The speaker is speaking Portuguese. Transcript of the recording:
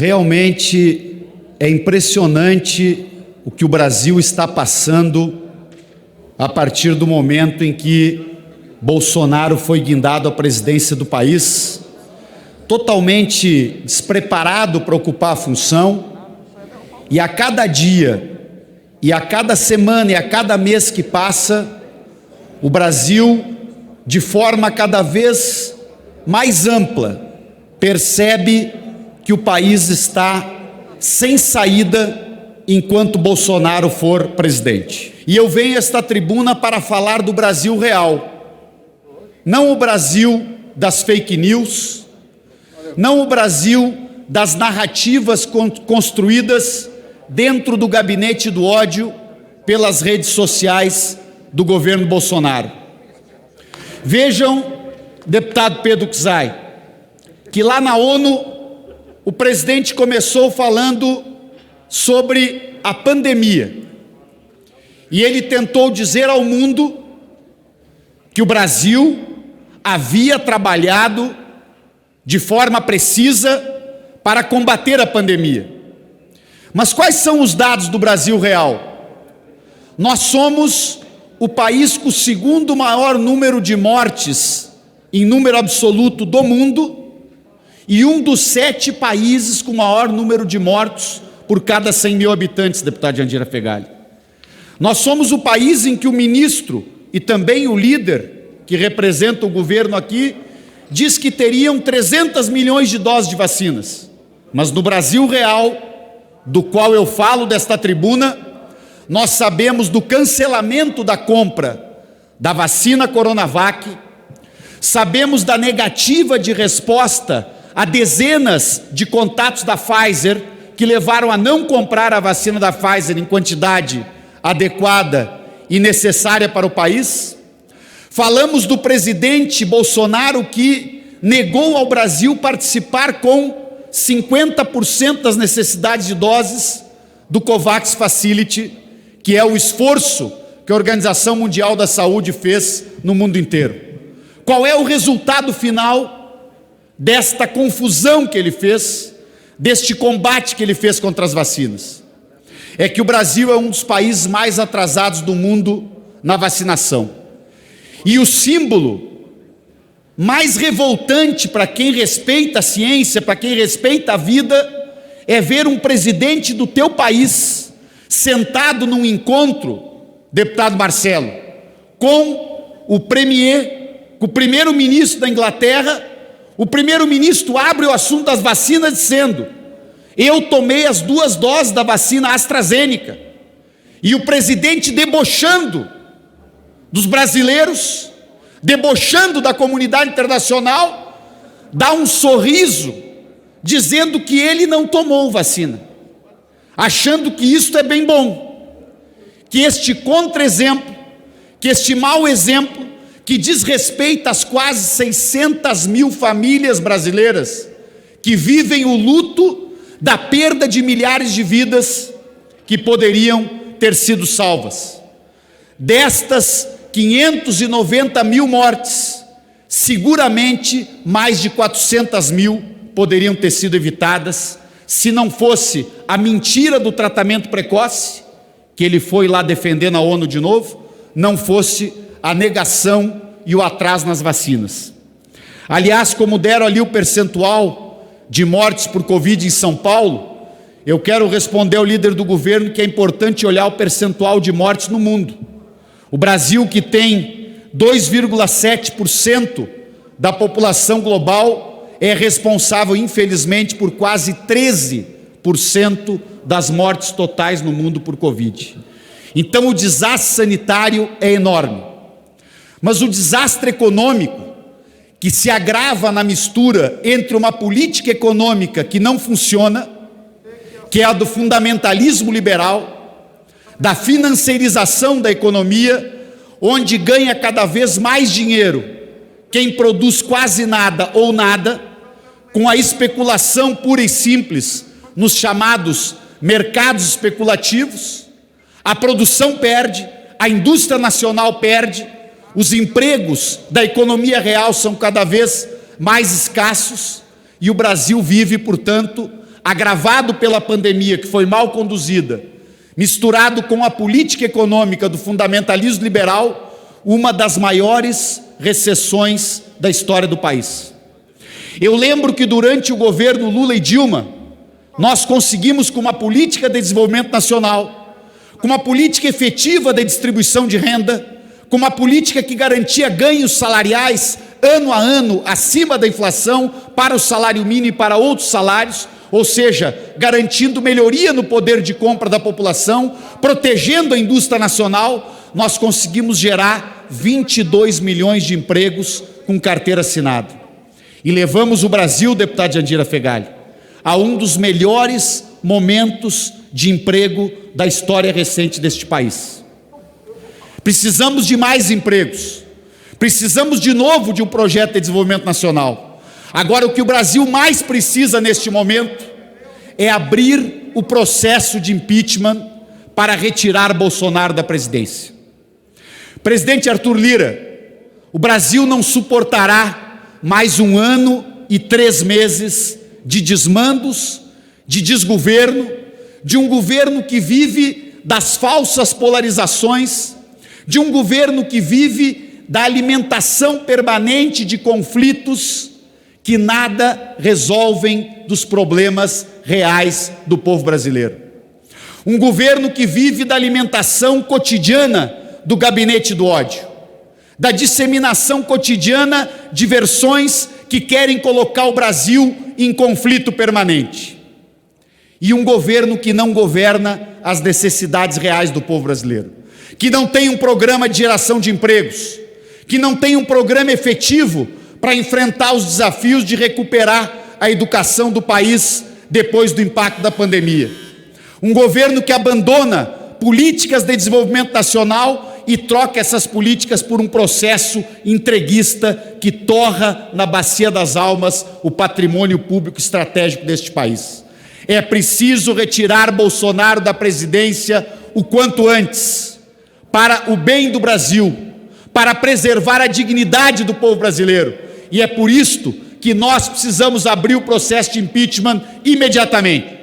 Realmente é impressionante o que o Brasil está passando a partir do momento em que Bolsonaro foi guindado à presidência do país, totalmente despreparado para ocupar a função, e a cada dia, e a cada semana, e a cada mês que passa, o Brasil, de forma cada vez mais ampla, percebe que o país está sem saída enquanto Bolsonaro for presidente. E eu venho a esta tribuna para falar do Brasil real, não o Brasil das fake news, não o Brasil das narrativas construídas dentro do gabinete do ódio pelas redes sociais do governo Bolsonaro. Vejam, deputado Pedro Czai, que lá na ONU o presidente começou falando sobre a pandemia e ele tentou dizer ao mundo que o Brasil havia trabalhado de forma precisa para combater a pandemia. Mas quais são os dados do Brasil real? Nós somos o país com o segundo maior número de mortes em número absoluto do mundo e um dos 7 países com maior número de mortos por cada 100 mil habitantes, deputado Jandira Fegali. Nós somos o país em que o ministro e também o líder que representa o governo aqui diz que teriam 300 milhões de doses de vacinas. Mas no Brasil real, do qual eu falo desta tribuna, nós sabemos do cancelamento da compra da vacina Coronavac, sabemos da negativa de resposta a dezenas de contatos da Pfizer que levaram a não comprar a vacina da Pfizer em quantidade adequada e necessária para o país. Falamos do presidente Bolsonaro que negou ao Brasil participar com 50% das necessidades de doses do COVAX Facility, que é o esforço que a Organização Mundial da Saúde fez no mundo inteiro. Qual é o resultado final desta confusão que ele fez, deste combate que ele fez contra as vacinas? É que o Brasil é um dos países mais atrasados do mundo na vacinação. E o símbolo mais revoltante para quem respeita a ciência, para quem respeita a vida, é ver um presidente do teu país sentado num encontro, deputado Marcelo, com o premier, com o primeiro-ministro da Inglaterra. O primeiro-ministro abre o assunto das vacinas dizendo: eu tomei as 2 doses da vacina AstraZeneca. E o presidente debochando dos brasileiros, debochando da comunidade internacional, dá um sorriso, dizendo que ele não tomou vacina, achando que isto é bem bom, que este contra-exemplo, que este mau exemplo, que diz respeito às quase 600 mil famílias brasileiras que vivem o luto da perda de milhares de vidas que poderiam ter sido salvas. Destas 590 mil mortes, seguramente mais de 400 mil poderiam ter sido evitadas se não fosse a mentira do tratamento precoce, que ele foi lá defender na ONU de novo, não fosse a negação e o atraso nas vacinas. Aliás, como deram ali o percentual de mortes por Covid em São Paulo, eu quero responder ao líder do governo que é importante olhar o percentual de mortes no mundo. O Brasil, que tem 2,7% da população global, é responsável, infelizmente, por quase 13% das mortes totais no mundo por Covid. Então, o desastre sanitário é enorme. Mas o desastre econômico, que se agrava na mistura entre uma política econômica que não funciona, que é a do fundamentalismo liberal, da financiarização da economia, onde ganha cada vez mais dinheiro quem produz quase nada ou nada, com a especulação pura e simples nos chamados mercados especulativos. A produção perde, a indústria nacional perde, os empregos da economia real são cada vez mais escassos e o Brasil vive, portanto, agravado pela pandemia, que foi mal conduzida, misturado com a política econômica do fundamentalismo liberal, uma das maiores recessões da história do país. Eu lembro que durante o governo Lula e Dilma, nós conseguimos, com uma política de desenvolvimento nacional, com uma política efetiva de distribuição de renda, com uma política que garantia ganhos salariais ano a ano acima da inflação para o salário mínimo e para outros salários, ou seja, garantindo melhoria no poder de compra da população, protegendo a indústria nacional, nós conseguimos gerar 22 milhões de empregos com carteira assinada. E levamos o Brasil, deputado Jandira Fegali, a um dos melhores momentos de emprego da história recente deste país. Precisamos de mais empregos, precisamos de novo de um projeto de desenvolvimento nacional. Agora, o que o Brasil mais precisa neste momento é abrir o processo de impeachment para retirar Bolsonaro da presidência. Presidente Arthur Lira, o Brasil não suportará mais 1 ano e 3 meses de desmandos, de desgoverno, de um governo que vive das falsas polarizações, de um governo que vive da alimentação permanente de conflitos que nada resolvem dos problemas reais do povo brasileiro. Um governo que vive da alimentação cotidiana do gabinete do ódio, da disseminação cotidiana de versões que querem colocar o Brasil em conflito permanente. E um governo que não governa as necessidades reais do povo brasileiro, que não tem um programa de geração de empregos, que não tem um programa efetivo para enfrentar os desafios de recuperar a educação do país depois do impacto da pandemia. Um governo que abandona políticas de desenvolvimento nacional e troca essas políticas por um processo entreguista que torra na bacia das almas o patrimônio público estratégico deste país. É preciso retirar Bolsonaro da presidência o quanto antes, para o bem do Brasil, para preservar a dignidade do povo brasileiro. E é por isto que nós precisamos abrir o processo de impeachment imediatamente.